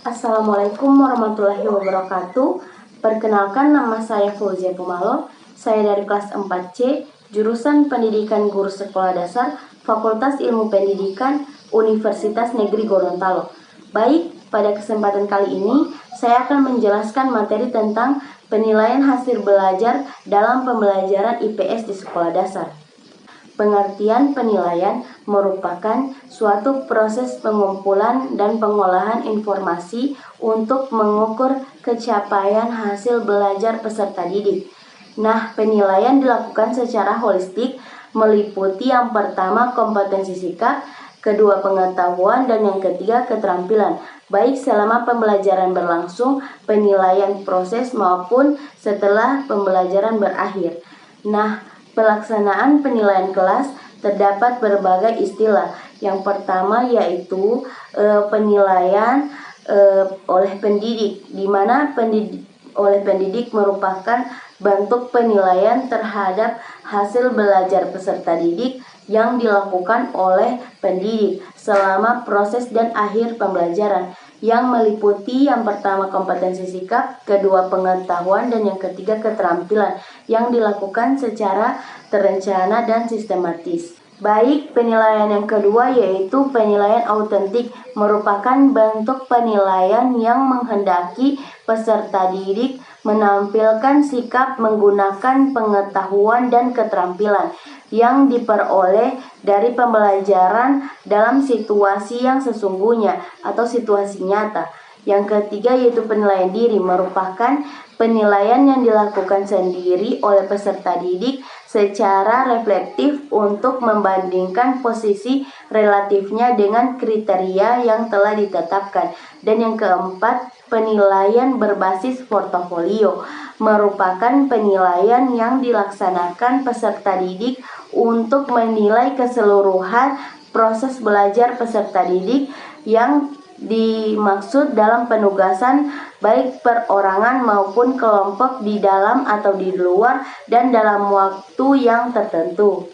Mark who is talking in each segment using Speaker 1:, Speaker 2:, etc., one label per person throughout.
Speaker 1: Assalamualaikum warahmatullahi wabarakatuh. Perkenalkan, nama saya Fauzia Pumalo. Saya dari kelas 4C, jurusan Pendidikan Guru Sekolah Dasar, Fakultas Ilmu Pendidikan, Universitas Negeri Gorontalo. Baik, pada kesempatan kali ini, saya akan menjelaskan materi tentang penilaian hasil belajar dalam pembelajaran IPS di sekolah dasar. Pengertian penilaian merupakan suatu proses pengumpulan dan pengolahan informasi untuk mengukur capaian hasil belajar peserta didik. Nah, penilaian dilakukan secara holistik, meliputi yang pertama kompetensi sikap, kedua pengetahuan, dan yang ketiga keterampilan, baik selama pembelajaran berlangsung, penilaian proses maupun setelah pembelajaran berakhir. Nah, pelaksanaan penilaian kelas terdapat berbagai istilah. Yang pertama yaitu penilaian oleh pendidik, di mana oleh pendidik merupakan bentuk penilaian terhadap hasil belajar peserta didik yang dilakukan oleh pendidik selama proses dan akhir pembelajaran, yang meliputi yang pertama kompetensi sikap, kedua pengetahuan, dan yang ketiga keterampilan yang dilakukan secara terencana dan sistematis. Baik, penilaian yang kedua yaitu penilaian autentik, merupakan bentuk penilaian yang menghendaki peserta didik menampilkan sikap menggunakan pengetahuan dan keterampilan yang diperoleh dari pembelajaran dalam situasi yang sesungguhnya atau situasi nyata. Yang ketiga yaitu penilaian diri, merupakan penilaian yang dilakukan sendiri oleh peserta didik secara reflektif untuk membandingkan posisi relatifnya dengan kriteria yang telah ditetapkan. Dan yang keempat, penilaian berbasis portofolio, merupakan penilaian yang dilaksanakan peserta didik untuk menilai keseluruhan proses belajar peserta didik yang dimaksud dalam penugasan baik perorangan maupun kelompok di dalam atau di luar dan dalam waktu yang tertentu.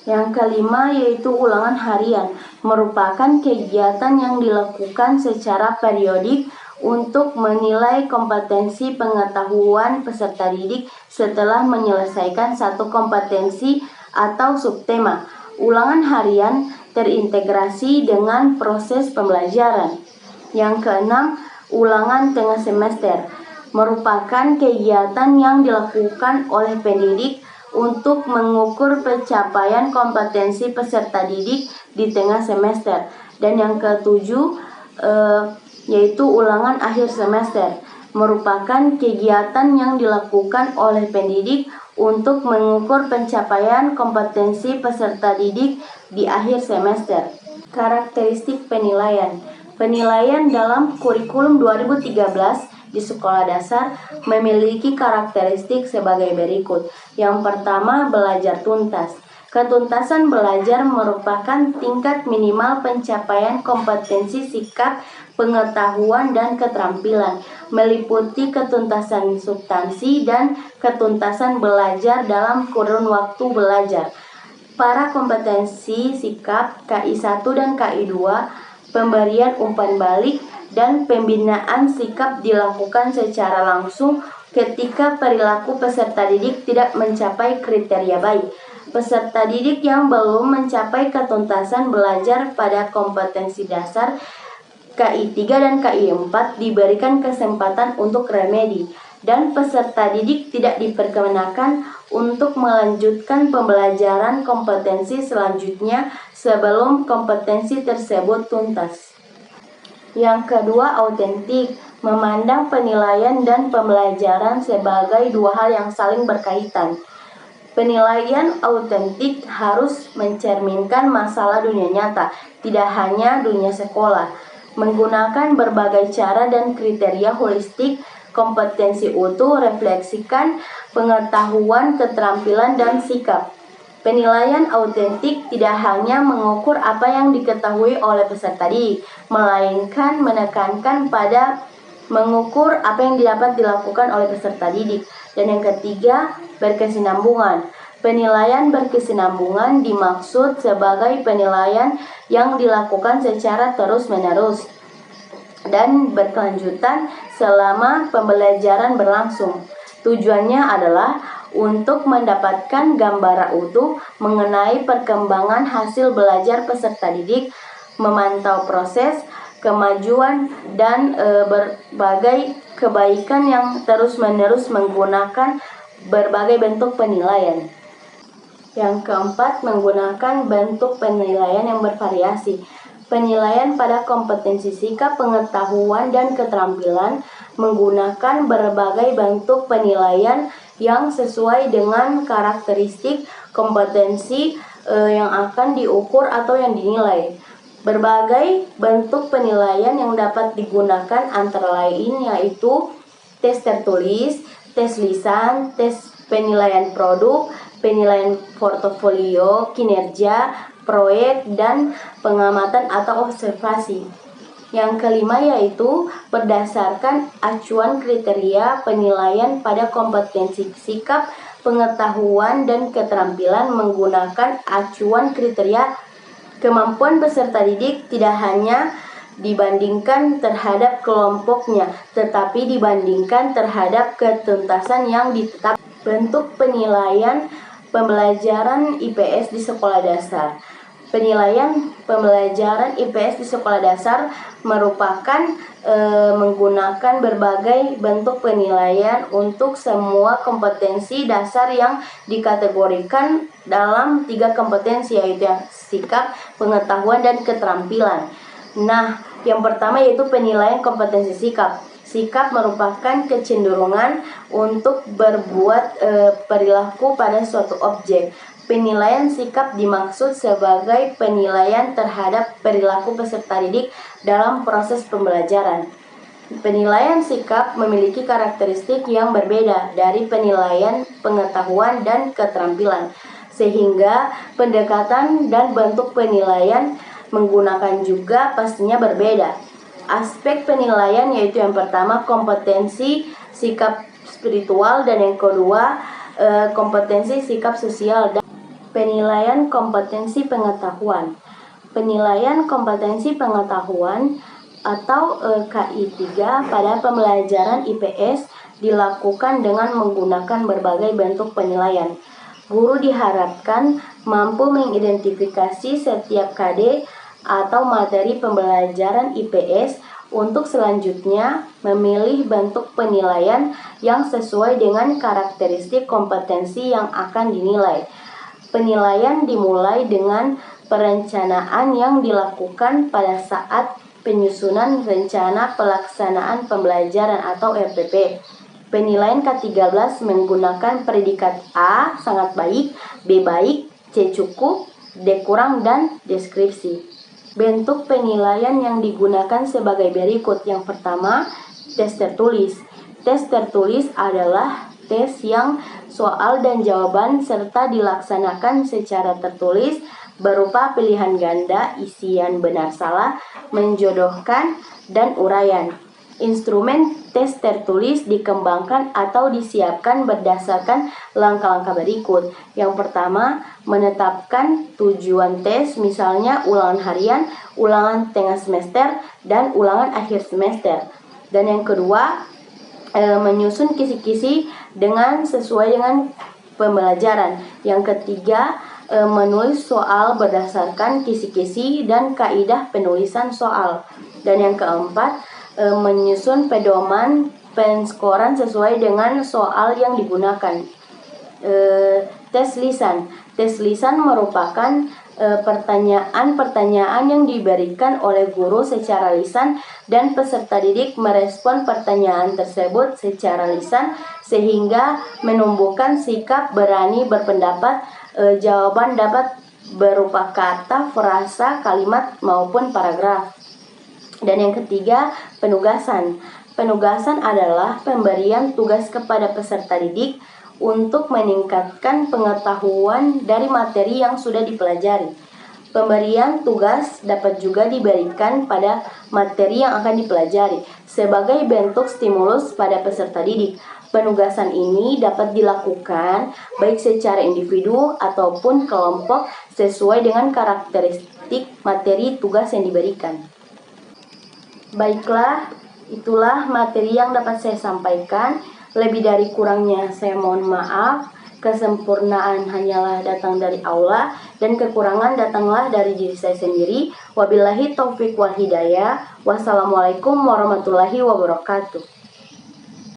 Speaker 1: Yang kelima yaitu ulangan harian, merupakan kegiatan yang dilakukan secara periodik untuk menilai kompetensi pengetahuan peserta didik setelah menyelesaikan satu kompetensi atau subtema. Ulangan harian terintegrasi dengan proses pembelajaran. Yang keenam, ulangan tengah semester, merupakan kegiatan yang dilakukan oleh pendidik untuk mengukur pencapaian kompetensi peserta didik di tengah semester. Dan yang ketujuh yaitu ulangan akhir semester, merupakan kegiatan yang dilakukan oleh pendidik untuk mengukur pencapaian kompetensi peserta didik di akhir semester. Karakteristik penilaian. Penilaian dalam kurikulum 2013 di sekolah dasar memiliki karakteristik sebagai berikut. Yang pertama, belajar tuntas. Ketuntasan belajar merupakan tingkat minimal pencapaian kompetensi sikap, pengetahuan, dan keterampilan, meliputi ketuntasan substansi dan ketuntasan belajar dalam kurun waktu belajar. Para kompetensi sikap KI1 dan KI2, pemberian umpan balik, dan pembinaan sikap dilakukan secara langsung ketika perilaku peserta didik tidak mencapai kriteria baik. Peserta didik yang belum mencapai ketuntasan belajar pada kompetensi dasar KI3 dan KI4 diberikan kesempatan untuk remedi, dan peserta didik tidak diperkenakan untuk melanjutkan pembelajaran kompetensi selanjutnya sebelum kompetensi tersebut tuntas. Yang kedua, autentik, memandang penilaian dan pembelajaran sebagai dua hal yang saling berkaitan. Penilaian autentik harus mencerminkan masalah dunia nyata, tidak hanya dunia sekolah. Menggunakan berbagai cara dan kriteria holistik, kompetensi utuh, refleksikan pengetahuan, keterampilan, dan sikap. Penilaian autentik tidak hanya mengukur apa yang diketahui oleh peserta didik, melainkan menekankan pada mengukur apa yang dapat dilakukan oleh peserta didik. Dan yang ketiga, berkesinambungan. Penilaian berkesinambungan dimaksud sebagai penilaian yang dilakukan secara terus-menerus dan berkelanjutan selama pembelajaran berlangsung. Tujuannya adalah untuk mendapatkan gambaran utuh mengenai perkembangan hasil belajar peserta didik, memantau proses, kemajuan, dan berbagai kebaikan yang terus-menerus menggunakan berbagai bentuk penilaian. Yang keempat, menggunakan bentuk penilaian yang bervariasi. Penilaian pada kompetensi sikap, pengetahuan, dan keterampilan menggunakan berbagai bentuk penilaian yang sesuai dengan karakteristik kompetensi yang akan diukur atau yang dinilai. Berbagai bentuk penilaian yang dapat digunakan antara lain yaitu tes tertulis, tes lisan, tes penilaian produk, penilaian portofolio, kinerja, proyek, dan pengamatan atau observasi. Yang kelima yaitu berdasarkan acuan kriteria penilaian pada kompetensi sikap, pengetahuan, dan keterampilan menggunakan acuan kriteria kemampuan peserta didik tidak hanya dibandingkan terhadap kelompoknya, tetapi dibandingkan terhadap ketuntasan yang ditetapkan. Bentuk penilaian pembelajaran IPS di sekolah dasar. Penilaian pembelajaran IPS di sekolah dasar merupakan menggunakan berbagai bentuk penilaian untuk semua kompetensi dasar yang dikategorikan dalam 3 kompetensi, yaitu sikap, pengetahuan, dan keterampilan. Nah, yang pertama yaitu penilaian kompetensi sikap. Sikap merupakan kecenderungan untuk berbuat perilaku pada suatu objek. Penilaian sikap dimaksud sebagai penilaian terhadap perilaku peserta didik dalam proses pembelajaran. Penilaian sikap memiliki karakteristik yang berbeda dari penilaian pengetahuan dan keterampilan, sehingga pendekatan dan bentuk penilaian menggunakan juga pastinya berbeda. Aspek penilaian yaitu yang pertama kompetensi sikap spiritual dan yang kedua kompetensi sikap sosial. Dan penilaian kompetensi pengetahuan. Penilaian kompetensi pengetahuan atau KI 3 pada pembelajaran IPS dilakukan dengan menggunakan berbagai bentuk penilaian. Guru diharapkan mampu mengidentifikasi setiap KD atau materi pembelajaran IPS untuk selanjutnya memilih bentuk penilaian yang sesuai dengan karakteristik kompetensi yang akan dinilai. Penilaian dimulai dengan perencanaan yang dilakukan pada saat penyusunan rencana pelaksanaan pembelajaran atau RPP. Penilaian K13 menggunakan predikat A sangat baik, B baik, C cukup, D kurang, dan deskripsi. Bentuk penilaian yang digunakan sebagai berikut. Yang pertama, tes tertulis. Tes tertulis adalah tes yang soal dan jawaban serta dilaksanakan secara tertulis berupa pilihan ganda, isian benar salah, menjodohkan, dan uraian. Instrumen tes tertulis dikembangkan atau disiapkan berdasarkan langkah-langkah berikut. Yang pertama, menetapkan tujuan tes, misalnya ulangan harian, ulangan tengah semester, dan ulangan akhir semester. Dan yang kedua, menyusun kisi-kisi dengan sesuai dengan pembelajaran. Yang ketiga, menulis soal berdasarkan kisi-kisi dan kaidah penulisan soal. Dan yang keempat, menyusun pedoman penskoran sesuai dengan soal yang digunakan. Tes lisan. Tes lisan merupakan pertanyaan-pertanyaan yang diberikan oleh guru secara lisan dan peserta didik merespon pertanyaan tersebut secara lisan sehingga menumbuhkan sikap berani berpendapat. Jawaban dapat berupa kata, frasa, kalimat, maupun paragraf. Dan yang ketiga, penugasan. Penugasan adalah pemberian tugas kepada peserta didik untuk meningkatkan pengetahuan dari materi yang sudah dipelajari. Pemberian tugas dapat juga diberikan pada materi yang akan dipelajari sebagai bentuk stimulus pada peserta didik. Penugasan ini dapat dilakukan baik secara individu ataupun kelompok sesuai dengan karakteristik materi tugas yang diberikan. Baiklah, itulah materi yang dapat saya sampaikan. Lebih dari kurangnya saya mohon maaf. Kesempurnaan hanyalah datang dari Allah dan kekurangan datanglah dari diri saya sendiri. Wabillahi taufik wal hidayah. Wassalamualaikum warahmatullahi wabarakatuh.